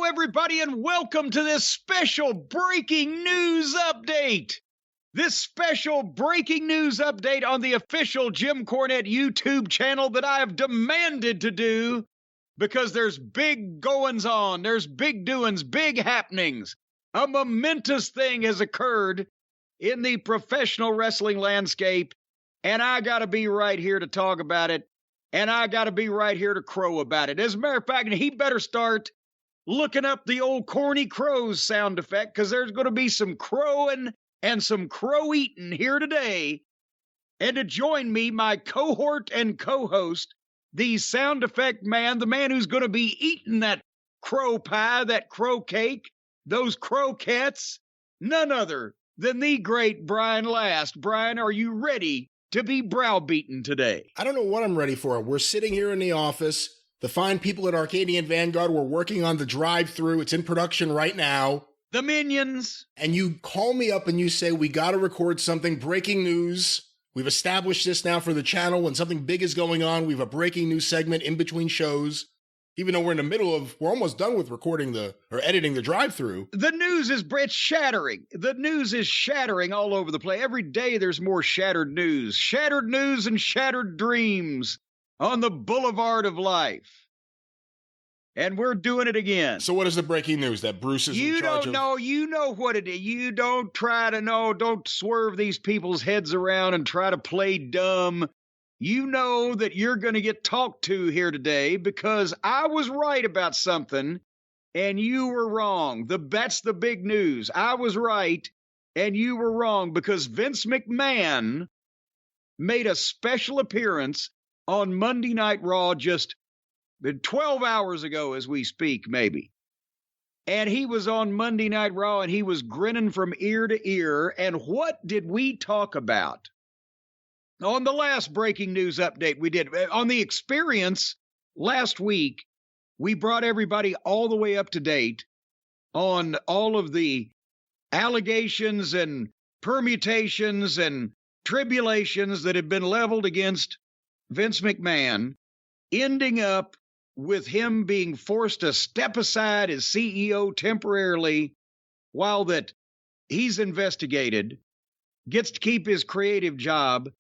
Hello, everybody, and welcome to this special breaking news update. This special breaking news update on the official Jim Cornette YouTube channel that I have demanded to do because there's big goings on, there's big doings, big happenings. A momentous thing has occurred in the professional wrestling landscape, and I got to be right here to talk about it, and I got to be right here to crow about it. As a matter of fact, he better start looking up the old corny crows sound effect, because there's going to be some crowing and some crow eating here today. And to join me, my cohort and co-host, the sound effect man, the man who's going to be eating that crow pie, that crow cake, those croquettes, none other than the great Brian Last. Brian, are you ready to be browbeaten today? I don't know what I'm ready for. We're sitting here in the office. The fine people at Arcadian Vanguard were working on the Drive-Thru. It's in production right now. The Minions. And you call me up and you say, we got to record something, breaking news. We've established this now for the channel. When something big is going on, we have a breaking news segment in between shows. Even though we're almost done with editing the Drive-Thru. The news is shattering. The news is shattering all over the place. Every day there's more shattered news and shattered dreams on the boulevard of life. And we're doing it again. So what is the breaking news? That Bruce is in charge of... You don't know. You know what it is. You don't try to know. Don't swerve these people's heads around and try to play dumb. You know that you're going to get talked to here today because I was right about something and you were wrong. That's the big news. I was right and you were wrong because Vince McMahon made a special appearance on Monday Night Raw just 12 hours ago as we speak, maybe. And he was on Monday Night Raw and he was grinning from ear to ear. And what did we talk about? On the last breaking news update we did, on the experience last week, we brought everybody all the way up to date on all of the allegations and permutations and tribulations that had been leveled against Vince McMahon, ending up with him being forced to step aside as CEO temporarily while that he's investigated, gets to keep his creative job.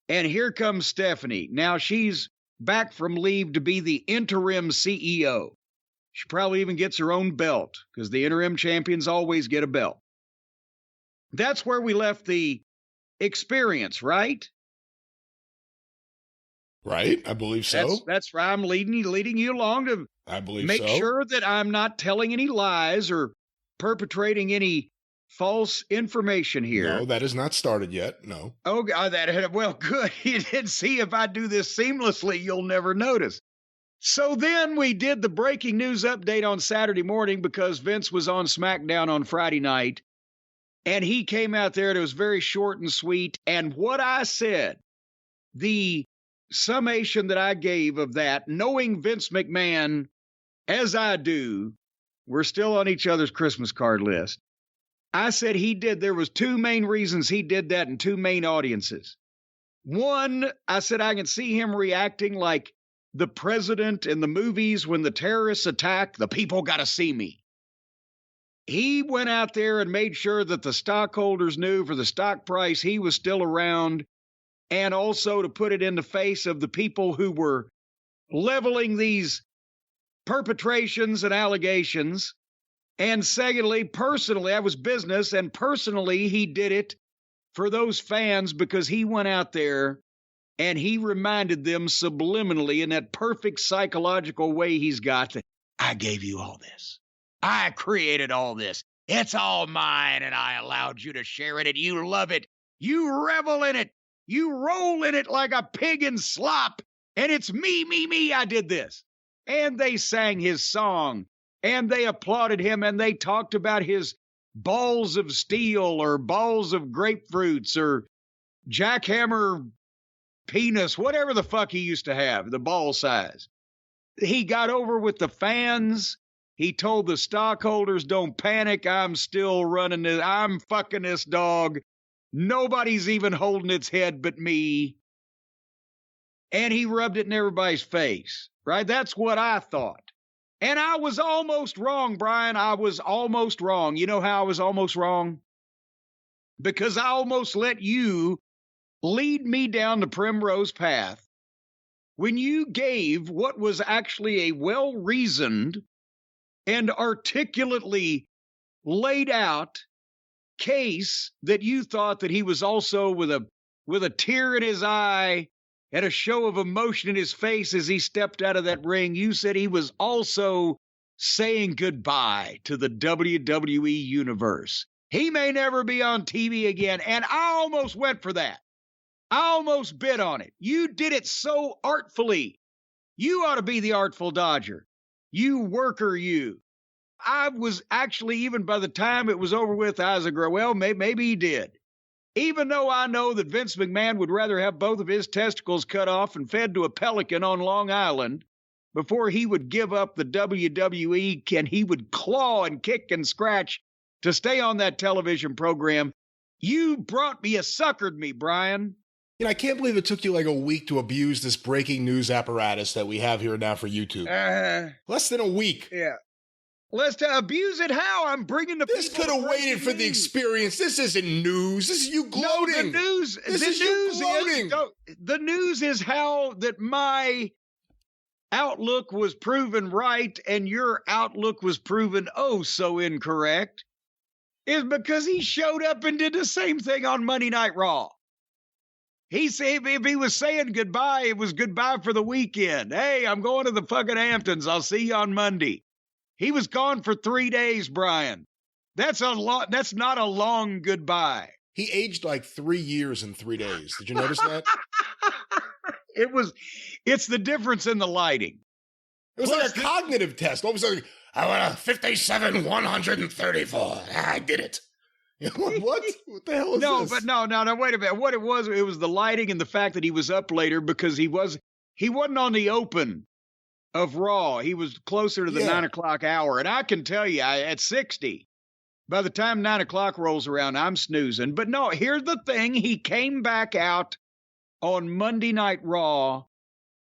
And here comes Stephanie. Now she's back from leave to be the interim CEO. She probably even gets her own belt because the interim champions always get a belt. That's where we left the experience, right? Right, I believe so. That's right. I'm leading you along to make sure that I'm not telling any lies or perpetrating any false information here. No, that has not started yet. No. Oh, God, well, good. You did see if I do this seamlessly, you'll never notice. So then we did the breaking news update on Saturday morning because Vince was on SmackDown on Friday night. And he came out there and it was very short and sweet. And what I said, the summation that I gave of that, knowing Vince McMahon as I do, we're still on each other's Christmas card list. I said there was two main reasons he did that and two main audiences. One, I said I can see him reacting like the president in the movies when the terrorists attack, the people got to see me. He went out there and made sure that the stockholders knew for the stock price he was still around, and also to put it in the face of the people who were leveling these perpetrations and allegations. And secondly, personally, that was business, and personally, he did it for those fans because he went out there and he reminded them subliminally in that perfect psychological way he's got that I gave you all this. I created all this. It's all mine, and I allowed you to share it, and you love it. You revel in it. You roll in it like a pig in slop, and it's me, I did this. And they sang his song, and they applauded him, and they talked about his balls of steel or balls of grapefruits or jackhammer penis, whatever the fuck he used to have, the ball size. He got over with the fans. He told the stockholders, don't panic. I'm still running this. I'm fucking this dog. Nobody's even holding its head but me. And he rubbed it in everybody's face, right? That's what I thought. And I was almost wrong, Brian. I was almost wrong. You know how I was almost wrong? Because I almost let you lead me down the primrose path when you gave what was actually a well-reasoned and articulately laid out case that you thought that he was also with a tear in his eye and a show of emotion in his face as he stepped out of that ring. You said he was also saying goodbye to the WWE universe. He may never be on TV again, and I almost went for that. I almost bid on it. You did it so artfully. You ought to be the Artful Dodger. You worker, you. I was actually, even by the time it was over with, I was well, maybe he did. Even though I know that Vince McMahon would rather have both of his testicles cut off and fed to a pelican on Long Island before he would give up the WWE, and he would claw and kick and scratch to stay on that television program. You suckered me, Brian. You know, I can't believe it took you like a week to abuse this breaking news apparatus that we have here now for YouTube. Less than a week. Yeah. Let's abuse it. How? I'm bringing the This people. could have waited for the experience. This isn't news. This is you gloating. No, the news. This is you gloating. The news is how that my outlook was proven right and your outlook was proven oh so incorrect is because he showed up and did the same thing on Monday Night Raw. He said if he was saying goodbye, it was goodbye for the weekend. Hey, I'm going to the fucking Hamptons. I'll see you on Monday. He was gone for 3 days, Brian. That's not a long goodbye. He aged like 3 years in 3 days. Did you notice that? It's the difference in the lighting. It was like a cognitive test. All of a sudden, I want a 57, 134. I did it. What? What the hell is this? But no, wait a minute. What it was the lighting and the fact that he was up later because he wasn't on the open of Raw. He was closer to the 9 o'clock hour. And I can tell you, at 60, by the time 9 o'clock rolls around, I'm snoozing. But no, here's the thing. He came back out on Monday Night Raw,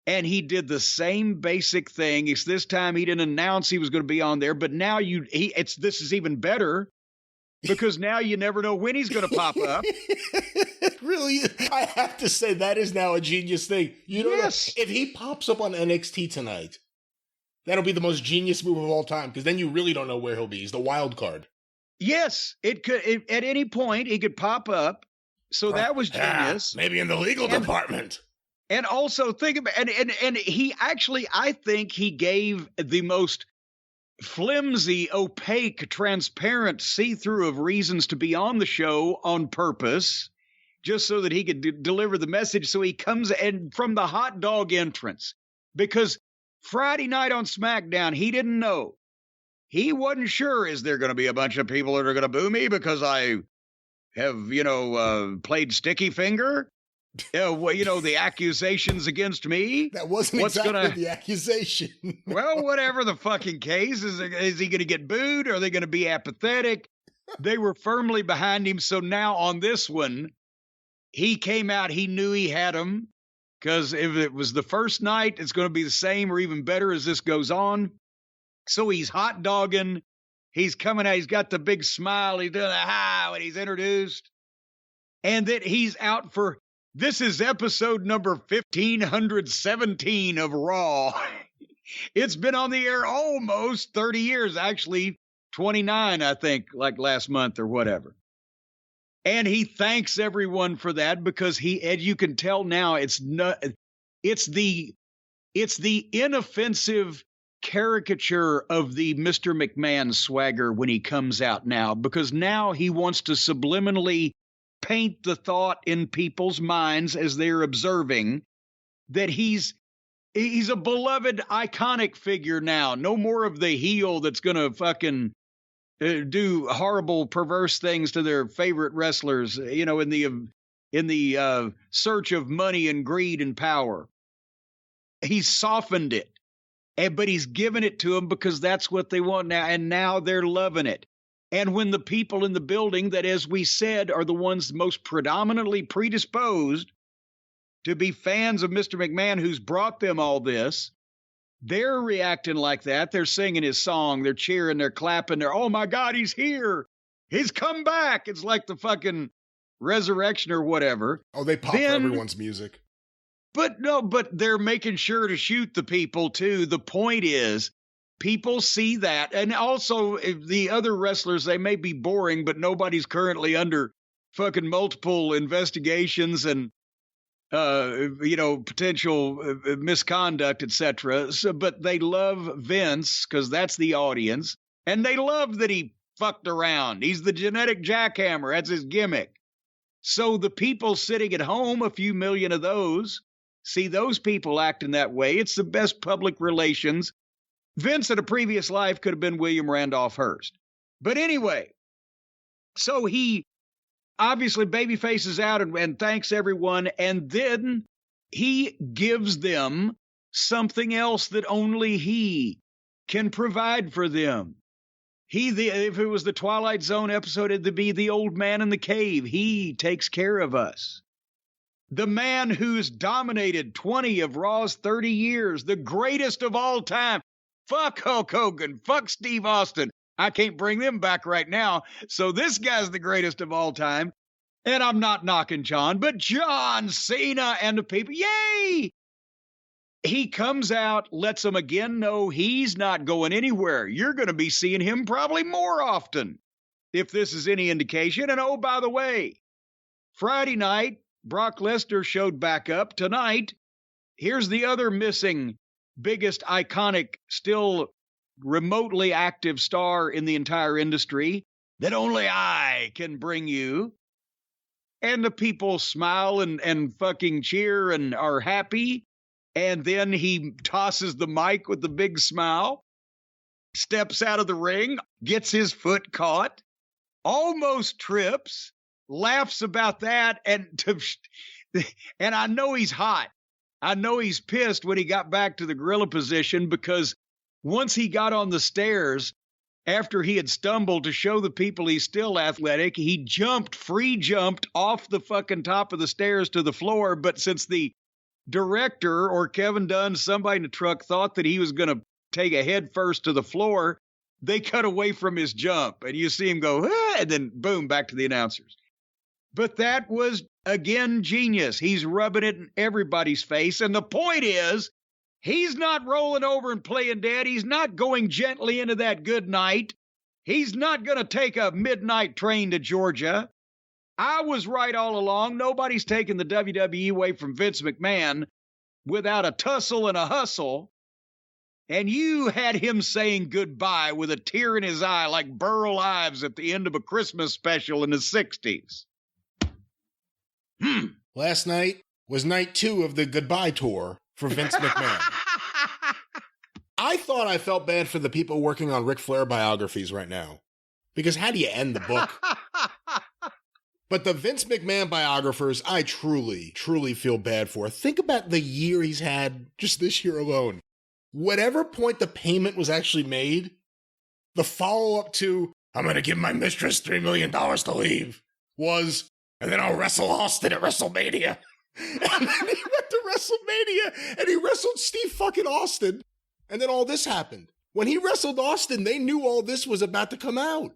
and he did the same basic thing. It's this time he didn't announce he was going to be on there, but now this is even better because now you never know when he's going to pop up. Really, I have to say that is now a genius thing. You know, yes. If he pops up on NXT tonight, that'll be the most genius move of all time because then you really don't know where he'll be. He's the wild card. Yes, it could at any point he could pop up. So that was genius. Maybe in the legal department. And also think about and he actually, I think he gave the most flimsy, opaque, transparent see-through of reasons to be on the show on purpose, just so that he could deliver the message. So he comes and from the hot dog entrance, because Friday night on SmackDown, he didn't know. He wasn't sure, is there going to be a bunch of people that are going to boo me because I have, played sticky finger? The accusations against me. That wasn't the accusation. Well, whatever the fucking case, is he going to get booed? Or are they going to be apathetic? They were firmly behind him. So now on this one, he came out, he knew he had him. Because if it was the first night, it's going to be the same or even better as this goes on. So he's hot dogging. He's coming out. He's got the big smile. He's doing a hi when he's introduced. And that he's out for, this is episode number 1517 of Raw. It's been on the air almost 30 years, actually 29, I think, like last month or whatever. And he thanks everyone for that because you can tell now it's the inoffensive caricature of the Mr. McMahon swagger when he comes out now, because now he wants to subliminally paint the thought in people's minds as they're observing that he's a beloved, iconic figure now. No more of the heel that's going to fucking do horrible, perverse things to their favorite wrestlers, in the search of money and greed and power. He's softened it, but he's given it to them because that's what they want now, and now they're loving it. And when the people in the building that, as we said, are the ones most predominantly predisposed to be fans of Mr. McMahon, who's brought them all this, they're reacting like that. They're singing his song. They're cheering. They're clapping. They're, oh, my God, he's here. He's come back. It's like the fucking resurrection or whatever. Oh, they pop for everyone's music. But they're making sure to shoot the people, too. The point is, people see that. And also, the other wrestlers, they may be boring, but nobody's currently under fucking multiple investigations and potential misconduct, etc. So, but they love Vince because that's the audience, and they love that he fucked around. He's the genetic jackhammer. That's his gimmick. So the people sitting at home, a few million of those, see those people acting that way. It's the best public relations. Vince in a previous life could have been William Randolph Hearst. But anyway, so he obviously baby faces out and thanks everyone, and then he gives them something else that only he can provide for them. If it was the Twilight Zone episode, it'd be the old man in the cave. He takes care of us. The man who's dominated 20 of Raw's 30 years, the greatest of all time. Fuck Hulk Hogan, fuck Steve Austin. I can't bring them back right now. So this guy's the greatest of all time. And I'm not knocking John, but John Cena and the people, yay! He comes out, lets them again know he's not going anywhere. You're going to be seeing him probably more often, if this is any indication. And oh, by the way, Friday night, Brock Lesnar showed back up. Tonight, here's the other missing, biggest, iconic, still remotely active star in the entire industry that only I can bring you. And the people smile and fucking cheer and are happy. And then he tosses the mic with the big smile, steps out of the ring, gets his foot caught, almost trips, laughs about that. And I know he's hot. I know he's pissed when he got back to the gorilla position, because once he got on the stairs, after he had stumbled to show the people he's still athletic, he free jumped off the fucking top of the stairs to the floor. But since the director or Kevin Dunn, somebody in the truck, thought that he was going to take a head first to the floor, they cut away from his jump. And you see him go, ah, and then boom, back to the announcers. But that was, again, genius. He's rubbing it in everybody's face. And the point is, he's not rolling over and playing dead. He's not going gently into that good night. He's not going to take a midnight train to Georgia. I was right all along. Nobody's taking the WWE away from Vince McMahon without a tussle and a hustle. And you had him saying goodbye with a tear in his eye like Burl Ives at the end of a Christmas special in the 60s. Last night was night 2 of the goodbye tour for Vince McMahon. I thought I felt bad for the people working on Ric Flair biographies right now, because how do you end the book? But the Vince McMahon biographers, I truly, truly feel bad for. Think about the year he's had just this year alone. Whatever point the payment was actually made, the follow-up to, I'm going to give my mistress $3 million to leave, was, and then I'll wrestle Austin at WrestleMania. And then he went to WrestleMania and he wrestled Steve fucking Austin. And then all this happened. When he wrestled Austin, they knew all this was about to come out.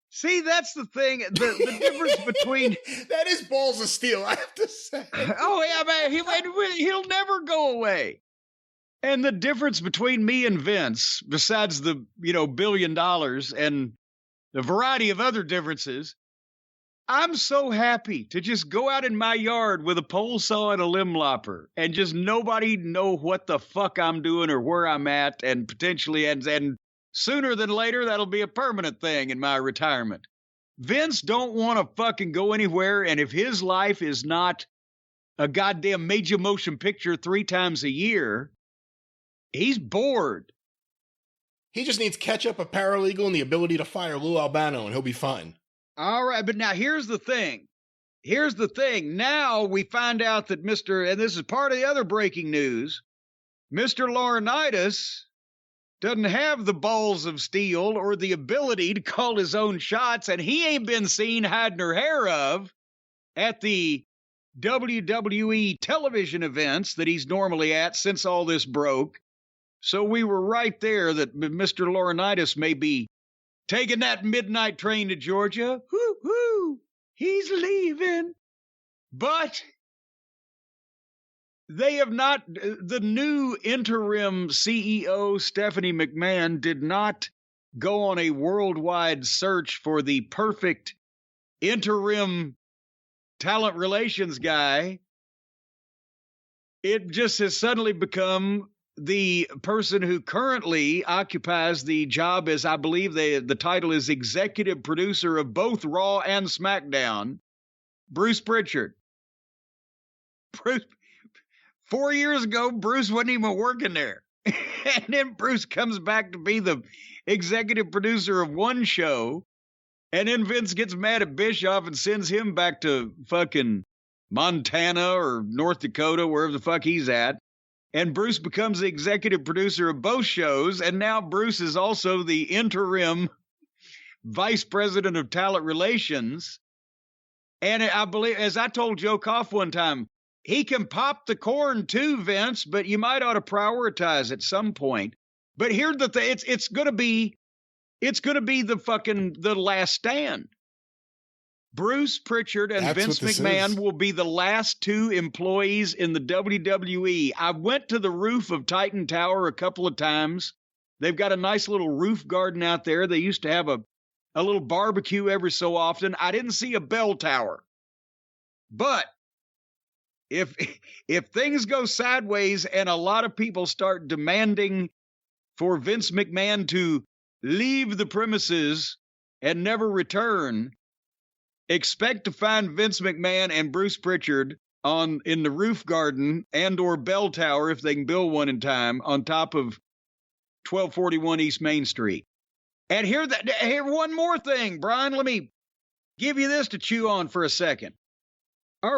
See, that's the thing. The difference between... That is balls of steel, I have to say. Oh, yeah, man. He'll never go away. And the difference between me and Vince, besides the, $1 billion and the variety of other differences, I'm so happy to just go out in my yard with a pole saw and a limb lopper and just nobody know what the fuck I'm doing or where I'm at, and potentially, and sooner than later, that'll be a permanent thing in my retirement. Vince don't want to fucking go anywhere, and if his life is not a goddamn major motion picture 3 times a year, he's bored. He just needs ketchup, a paralegal, and the ability to fire Lou Albano, and he'll be fine. All right, but now here's the thing. Now we find out that and this is part of the other breaking news, Mr. Laurinaitis doesn't have the balls of steel or the ability to call his own shots, and he ain't been seen hiding her hair of at the WWE television events that he's normally at since all this broke. So we were right there that Mr. Laurinaitis may be taking that midnight train to Georgia. Whoo, whoo, he's leaving. But they have not, the new interim CEO, Stephanie McMahon, did not go on a worldwide search for the perfect interim talent relations guy. It just has suddenly become the person who currently occupies the job as, I believe the title is executive producer of both Raw and SmackDown, Bruce Pritchard. Bruce, 4 years ago, Bruce wasn't even working there. And then Bruce comes back to be the executive producer of one show. And then Vince gets mad at Bischoff and sends him back to fucking Montana or North Dakota, wherever the fuck he's at. And Bruce becomes the executive producer of both shows. And now Bruce is also the interim vice president of talent relations. And I believe, as I told Joe Koff one time, he can pop the corn too, Vince, but you might ought to prioritize at some point. But here's the thing, it's going to be the last stand. Bruce Pritchard and Vince McMahon will be the last two employees in the WWE. I went to the roof of Titan Tower a couple of times. They've got a nice little roof garden out there. They used to have a little barbecue every so often. I didn't see a bell tower. But if things go sideways and a lot of people start demanding for Vince McMahon to leave the premises and never return, expect to find Vince McMahon and Bruce Pritchard in the roof garden and or bell tower, if they can build one in time, on top of 1241 East Main Street. And here one more thing, Brian, let me give you this to chew on for a second.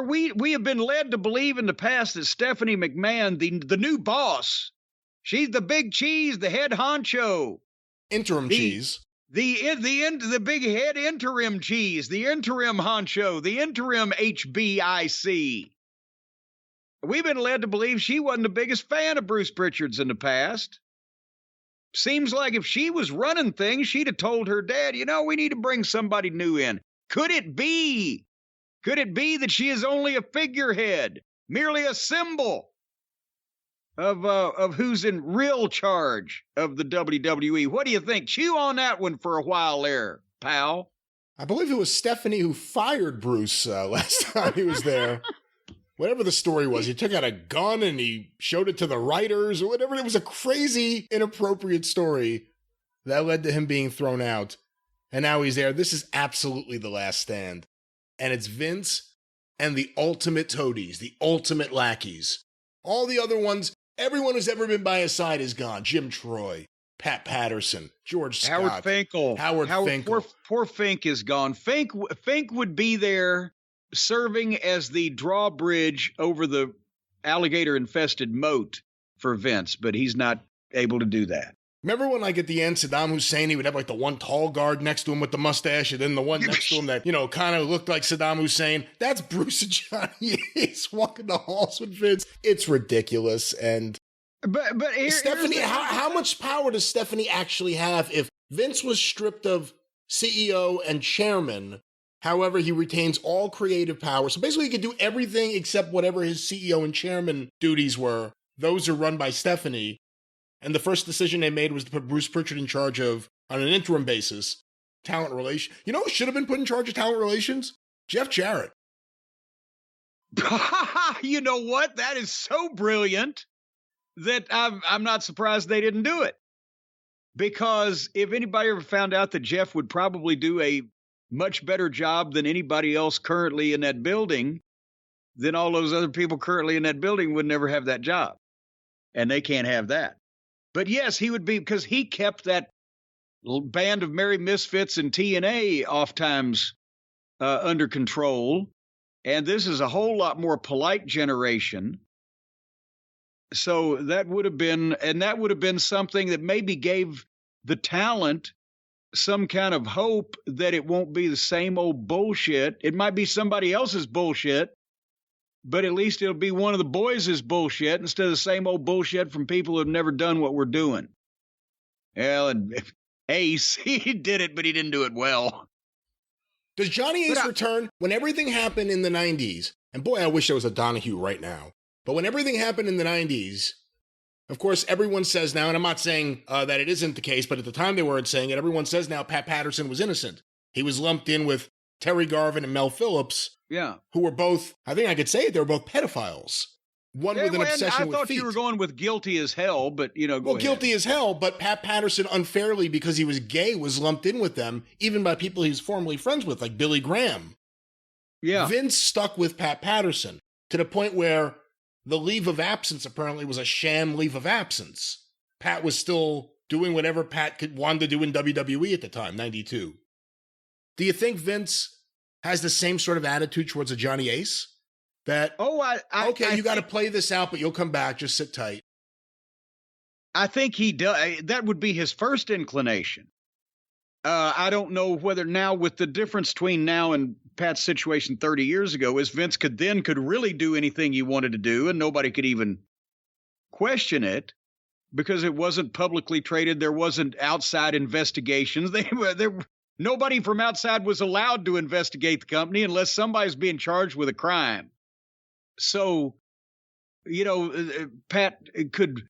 We have been led to believe in the past that Stephanie McMahon, the new boss, she's the big cheese, the head honcho. Interim cheese. The big head interim cheese, the interim honcho, the interim HBIC. We've been led to believe she wasn't the biggest fan of Bruce Pritchard's in the past. Seems like if she was running things, she'd have told her dad, we need to bring somebody new in. Could it be that she is only a figurehead, merely a symbol of who's in real charge of the WWE? What do you think? Chew on that one for a while there, pal. I believe it was Stephanie who fired Bruce last time he was there. Whatever the story was, he took out a gun and he showed it to the writers or whatever. It was a crazy, inappropriate story that led to him being thrown out. And now he's there. This is absolutely the last stand. And it's Vince and the ultimate toadies, the ultimate lackeys. All the other ones, everyone who's ever been by his side is gone. Jim Troy, Pat Patterson, George Scott. Howard Finkel. Poor Fink is gone. Fink would be there serving as the drawbridge over the alligator-infested moat for Vince, but he's not able to do that. Remember when, at the end, Saddam Hussein, he would have, the one tall guard next to him with the mustache, and then the one next to him that, kind of looked like Saddam Hussein? That's Bruce and Johnny Ace walking the halls with Vince. It's ridiculous. And but Stephanie, how much power does Stephanie actually have if Vince was stripped of CEO and chairman? However, he retains all creative power. So basically, he could do everything except whatever his CEO and chairman duties were. Those are run by Stephanie. And the first decision they made was to put Bruce Pritchard in charge of, on an interim basis, talent relations. You know who should have been put in charge of talent relations? Jeff Jarrett. You know what? That is so brilliant that I'm not surprised they didn't do it. Because if anybody ever found out that Jeff would probably do a much better job than anybody else currently in that building, then all those other people currently in that building would never have that job. And they can't have that. But yes, he would be, because he kept that band of merry misfits and TNA oftentimes under control. And this is a whole lot more polite generation. So that would have been something that maybe gave the talent some kind of hope that it won't be the same old bullshit. It might be somebody else's bullshit, but at least it'll be one of the boys' bullshit instead of the same old bullshit from people who have never done what we're doing. Well, and Ace, he did it, but he didn't do it well. Does Johnny Ace return when everything happened in the 90s? And boy, I wish there was a Donahue right now. But when everything happened in the 90s, of course, everyone says now, and I'm not saying that it isn't the case, but at the time they weren't saying it, everyone says now Pat Patterson was innocent. He was lumped in with Terry Garvin and Mel Phillips, who were both, I think I could say it, they were both pedophiles. One with an obsession with feet. I thought you were going with guilty as hell, but, go ahead. Guilty as hell, but Pat Patterson unfairly, because he was gay, was lumped in with them, even by people he was formerly friends with, like Billy Graham. Yeah. Vince stuck with Pat Patterson to the point where the leave of absence apparently was a sham leave of absence. Pat was still doing whatever Pat wanted to do in WWE at the time, 92. Do you think Vince has the same sort of attitude towards a Johnny Ace? That, you got to play this out, but you'll come back. Just sit tight. I think he does. That would be his first inclination. I don't know whether now, with the difference between now and Pat's situation 30 years ago, is Vince could really do anything he wanted to do, and nobody could even question it because it wasn't publicly traded. There wasn't outside investigations. Nobody from outside was allowed to investigate the company unless somebody's being charged with a crime. So, Pat could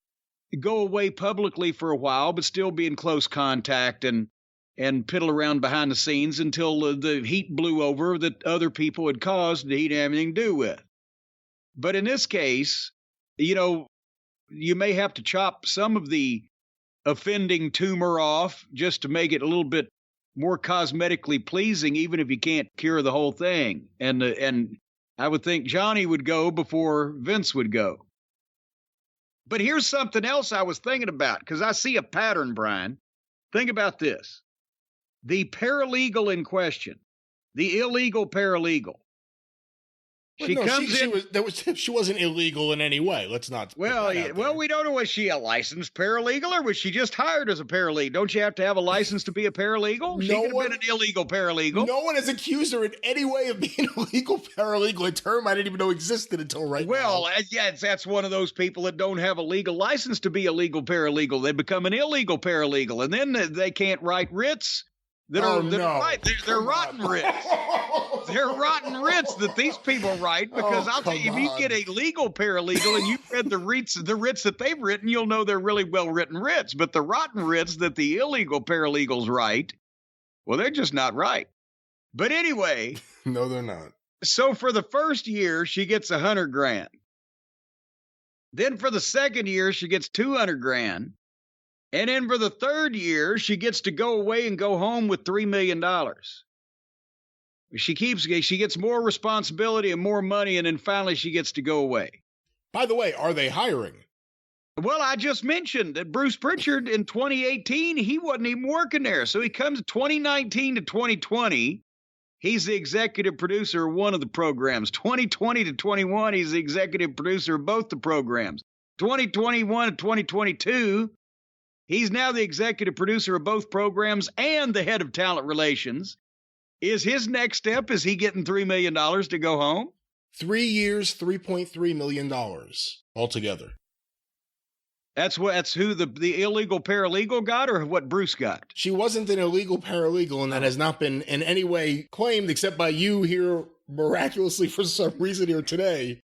go away publicly for a while, but still be in close contact and piddle around behind the scenes until the heat blew over that other people had caused that he didn't have anything to do with. But in this case, you may have to chop some of the offending tumor off just to make it a little bit more cosmetically pleasing, even if you can't cure the whole thing. And I would think Johnny would go before Vince would go. But here's something else I was thinking about, because I see a pattern, Brian. Think about this. The paralegal in question, the illegal paralegal. She wasn't illegal in any way. Let's not. Well, we don't know. Was she a licensed paralegal or was she just hired as a paralegal? Don't you have to have a license to be a paralegal? She could have been an illegal paralegal. No one has accused her in any way of being a legal paralegal, a term I didn't even know existed until right now. Well, that's one of those people that don't have a legal license to be a legal paralegal. They become an illegal paralegal, and then they can't write writs. They're rotten writs. They're rotten writs that these people write, because I'll tell you, if you get a legal paralegal and you've read the writs that they've written, you'll know they're really well-written writs. But the rotten writs that the illegal paralegals write, well, they're just not right. But anyway. No, they're not. So for the first year, she gets $100,000. Then for the second year, she gets $200,000. And then for the third year, she gets to go away and go home with $3 million. She gets more responsibility and more money, and then finally she gets to go away. By the way, are they hiring? Well, I just mentioned that Bruce Pritchard in 2018, he wasn't even working there. So he comes 2019 to 2020. He's the executive producer of one of the programs. 2020 to 21, he's the executive producer of both the programs. 2021 to 2022, he's now the executive producer of both programs and the head of talent relations. Is his next step, is he getting $3 million to go home? 3 years, $3.3 million altogether. That's who the illegal paralegal got, or what Bruce got? She wasn't an illegal paralegal, and that has not been in any way claimed except by you here miraculously for some reason here today.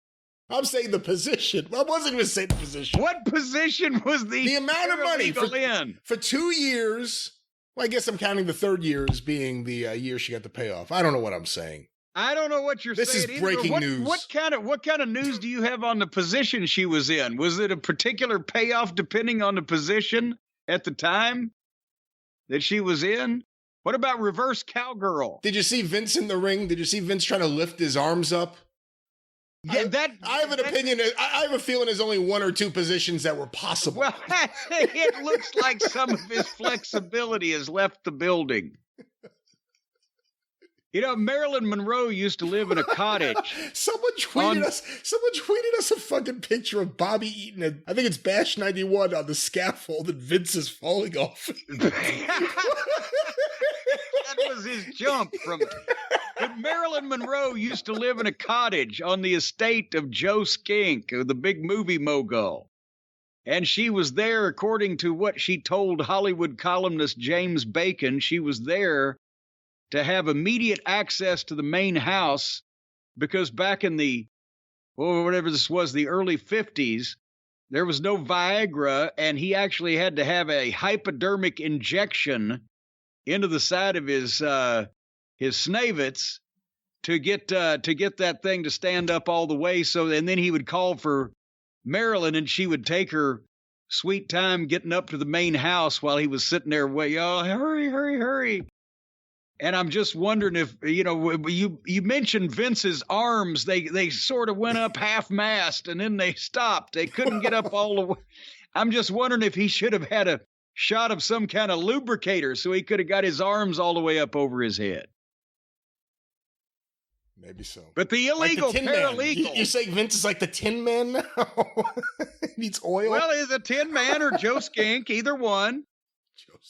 I'm saying the position. I wasn't going to say the position. What position was the amount of money for 2 years? Well, I guess I'm counting the third year as being the year she got the payoff. I don't know what I'm saying. I don't know what you're saying. This is breaking news. What kind of news do you have on the position she was in? Was it a particular payoff depending on the position at the time that she was in? What about reverse cowgirl? Did you see Vince in the ring? Did you see Vince trying to lift his arms up? Yeah, I have an opinion. I have a feeling there's only one or two positions that were possible. Well, it looks like some of his flexibility has left the building. Marilyn Monroe used to live in a cottage. Someone tweeted us a fucking picture of Bobby Eaton. I think it's Bash 91 on the scaffold, and Vince is falling off. That was his jump from But Marilyn Monroe used to live in a cottage on the estate of Joe Skink, the big movie mogul. And she was there, according to what she told Hollywood columnist James Bacon, she was there to have immediate access to the main house because back in the, whatever this was, the early 50s, there was no Viagra, and he actually had to have a hypodermic injection into the side of his snavets to get that thing to stand up all the way. So, and then he would call for Marilyn, and she would take her sweet time getting up to the main house while he was sitting there waiting. Oh, hurry, hurry, hurry. And I'm just wondering if, you mentioned Vince's arms. They sort of went up half-mast, and then they stopped. They couldn't get up all the way. I'm just wondering if he should have had a shot of some kind of lubricator so he could have got his arms all the way up over his head. Maybe so. But the illegal paralegal. You say Vince is like the Tin Man now? Needs oil? Well, is a Tin Man or Joe Skink, either one.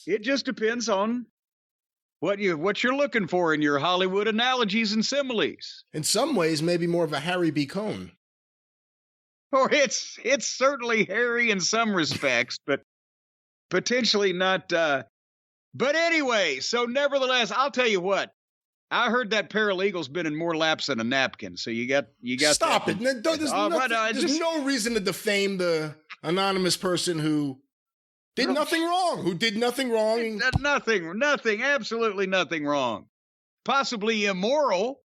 It just depends on what you're looking for in your Hollywood analogies and similes. In some ways, maybe more of a Harry B. Cohn. Or it's certainly hairy in some respects, but potentially not. But anyway, so nevertheless, I'll tell you what. I heard that paralegal's been in more laps than a napkin. So you got. Stop it! There's no reason to defame the anonymous person who did nothing wrong. Who did nothing wrong? Nothing. Absolutely nothing wrong. Possibly immoral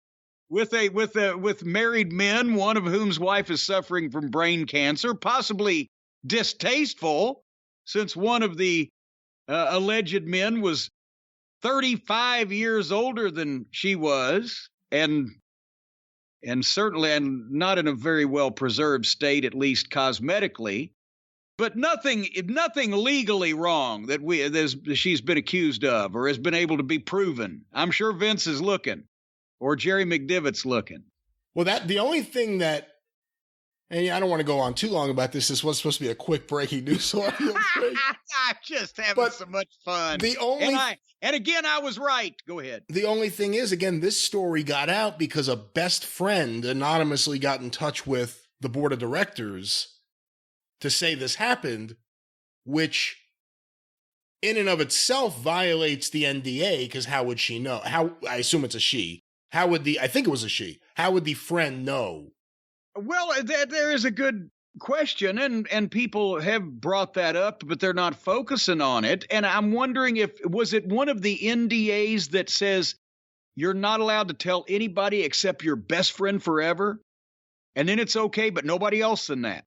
with married men, one of whom's wife is suffering from brain cancer. Possibly distasteful, since one of the alleged men was 35 years older than she was, and certainly and not in a very well preserved state, at least cosmetically, but nothing legally wrong that she's been accused of or has been able to be proven. I'm sure Vince is looking, or Jerry McDivitt's looking. Well, the only thing that, and I don't want to go on too long about this. This was supposed to be a quick breaking news audio break. I'm just having so much fun. And again, I was right. Go ahead. The only thing is, again, this story got out because a best friend anonymously got in touch with the board of directors to say this happened, which in and of itself violates the NDA, because how would she know? I assume it's a she. I think it was a she. How would the friend know? Well, there is a good question, and people have brought that up, but they're not focusing on it. And I'm wondering was it one of the NDAs that says you're not allowed to tell anybody except your best friend forever, and then it's okay, but nobody else than that?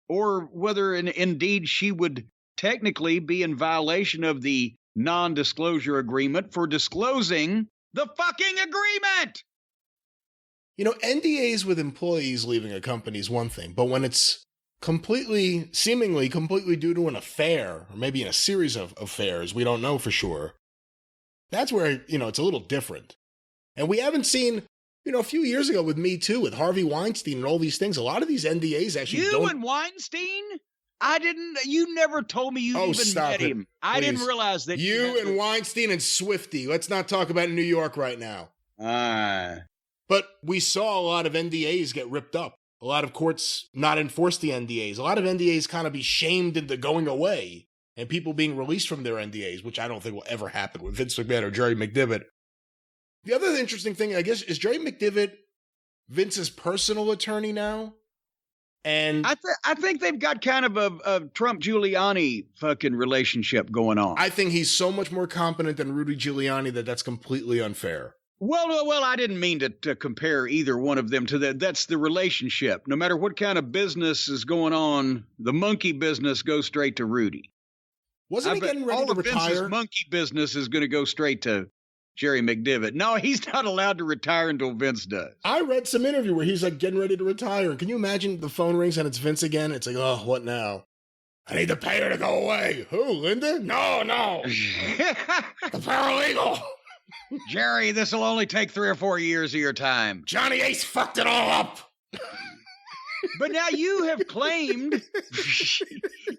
Or whether indeed she would technically be in violation of the non-disclosure agreement for disclosing the fucking agreement. NDAs with employees leaving a company is one thing, but when it's seemingly completely due to an affair, or maybe in a series of affairs, we don't know for sure, that's where, it's a little different. And we haven't seen, a few years ago with Me Too, with Harvey Weinstein and all these things, a lot of these NDAs actually You and Weinstein? You never told me you even met him. I didn't realize that. You and Weinstein and Swifty. Let's not talk about New York right now. But we saw a lot of NDAs get ripped up. A lot of courts not enforce the NDAs. A lot of NDAs kind of be shamed into going away and people being released from their NDAs, which I don't think will ever happen with Vince McMahon or Jerry McDivitt. The other interesting thing, I guess, is Jerry McDivitt Vince's personal attorney now? And I think they've got kind of a Trump-Giuliani fucking relationship going on. I think he's so much more competent than Rudy Giuliani that's completely unfair. Well, I didn't mean to compare either one of them to that. That's the relationship. No matter what kind of business is going on, the monkey business goes straight to Rudy. Wasn't he getting ready to retire? Vince's monkey business is going to go straight to Jerry McDivitt. No, he's not allowed to retire until Vince does. I read some interview where he's like getting ready to retire. And can you imagine the phone rings and it's Vince again? It's like, oh, what now? I need to pay her to go away. Who, Linda? No. The paralegal. Jerry, this will only take 3 or 4 years of your time. Johnny Ace fucked it all up. But now you have claimed,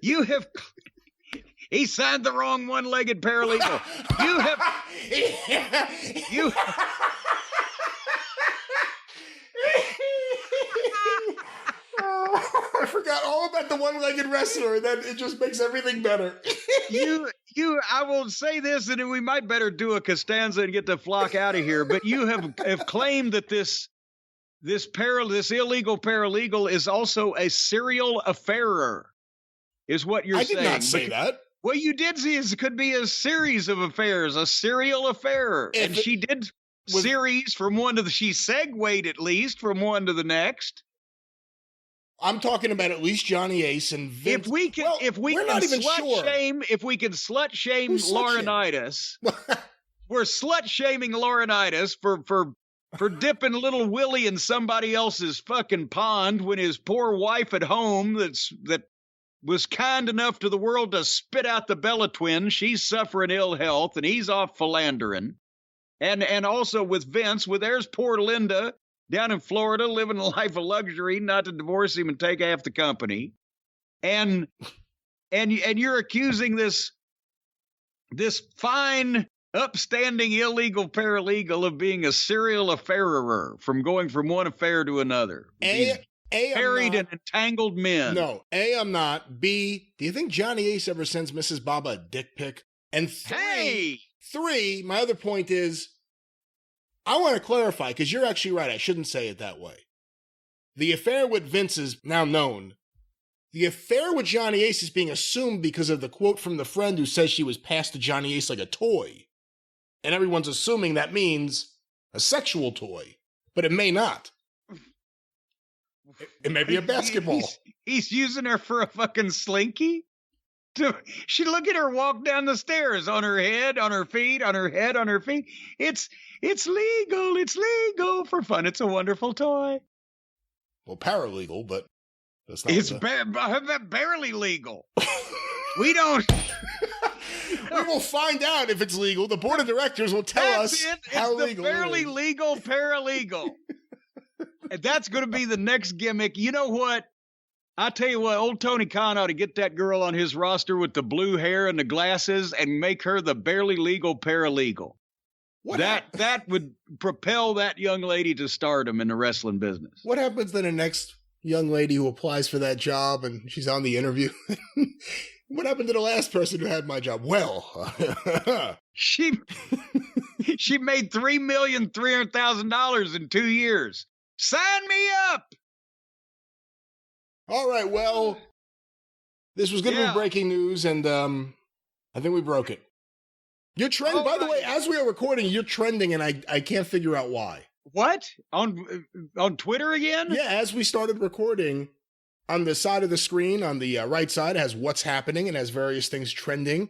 he signed the wrong one-legged paralegal. one-legged wrestler, and then it just makes everything better. I will say this, and we might better do a Costanza and get the flock out of here, but you have claimed that this illegal paralegal is also a serial affairer, is what you're saying. I did not say that. Well, you did see it could be a series of affairs, a serial affairer. And she did series from one to the, she segued at least from one to the next. I'm talking about at least Johnny Ace and Vince. If we can slut shame Laurinaitis, we're slut shaming Laurinaitis for dipping little Willie in somebody else's fucking pond when his poor wife at home that was kind enough to the world to spit out the Bella twin. She's suffering ill health and he's off philandering. And also with Vince, there's poor Linda down in Florida living a life of luxury, not to divorce him and take half the company. And you're accusing this fine, upstanding, illegal paralegal of being a serial affairer, from going from one affair to another. Married and entangled men. No, A, I'm not. B, do you think Johnny Ace ever sends Mrs. Baba a dick pic? And three, my other point is, I want to clarify, because you're actually right, I shouldn't say it that way. The affair with Vince is now known. The affair with Johnny Ace is being assumed because of the quote from the friend who says she was passed to Johnny Ace like a toy. And everyone's assuming that means a sexual toy, but it may not. It may be a basketball. He's using her for a fucking slinky? She look at her walk down the stairs on her head, on her feet, on her head, on her feet. It's legal. It's legal for fun. It's a wonderful toy. Well, paralegal, but that's not. It's barely legal. We don't. We will find out if it's legal. The board of directors will tell us how legal it is. Barely legal paralegal. And that's going to be the next gimmick. You know what? I tell you what, old Tony Khan ought to get that girl on his roster with the blue hair and the glasses and make her the barely legal paralegal. That would propel that young lady to stardom in the wrestling business. What happens to the next young lady who applies for that job and she's on the interview? What happened to the last person who had my job? Well, she made $3,300,000 in 2 years. Sign me up. All right, well, this was going to be breaking news, and I think we broke it. You're trending, by the way, as we are recording, you're trending, and I can't figure out why. What? On Twitter again? Yeah, as we started recording, on the side of the screen, on the right side, has what's happening and has various things trending.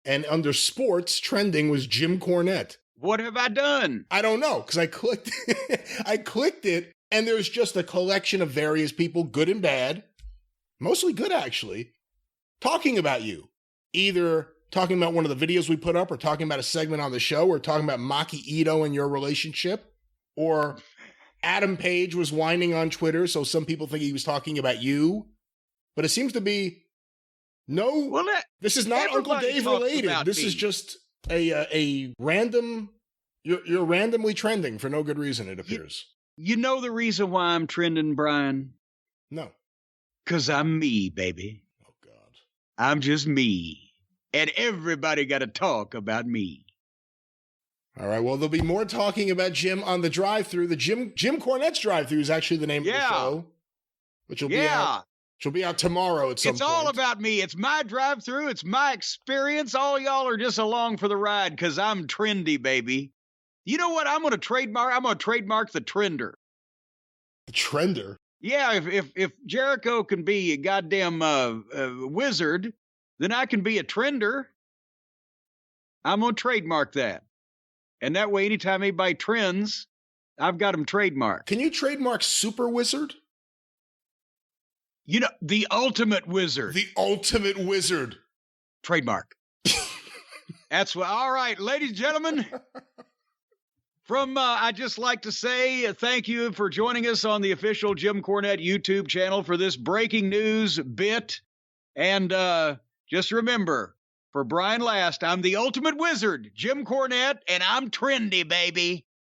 And under sports, trending was Jim Cornette. What have I done? I don't know, because I clicked it, and there's just a collection of various people, good and bad, mostly good actually, talking about you. Either talking about one of the videos we put up, or talking about a segment on the show, or talking about Maki Ito and your relationship, or Adam Page was whining on Twitter, so some people think he was talking about you. But it seems to be this is not Uncle Dave related. This is just a random, you're randomly trending for no good reason, it appears. You know the reason why I'm trending, Brian? No. 'Cause I'm me, baby. Oh, God. I'm just me. And everybody got to talk about me. All right, well, there'll be more talking about Jim on the Drive-Thru. The Jim Cornette's Drive-Thru is actually the name of the show, which will be out. She'll be out tomorrow at some point. It's all about me. It's my drive-thru. It's my experience. All y'all are just along for the ride because I'm trendy, baby. You know what? I'm going to trademark the trender. The trender? Yeah, if Jericho can be a goddamn wizard, then I can be a trender. I'm going to trademark that. And that way, anytime anybody trends, I've got them trademarked. Can you trademark Super Wizard? You know, the ultimate wizard. The ultimate wizard. Trademark. That's what. All right, ladies and gentlemen. I'd just like to say thank you for joining us on the official Jim Cornette YouTube channel for this breaking news bit. And just remember, for Brian Last, I'm the ultimate wizard, Jim Cornette, and I'm trendy, baby.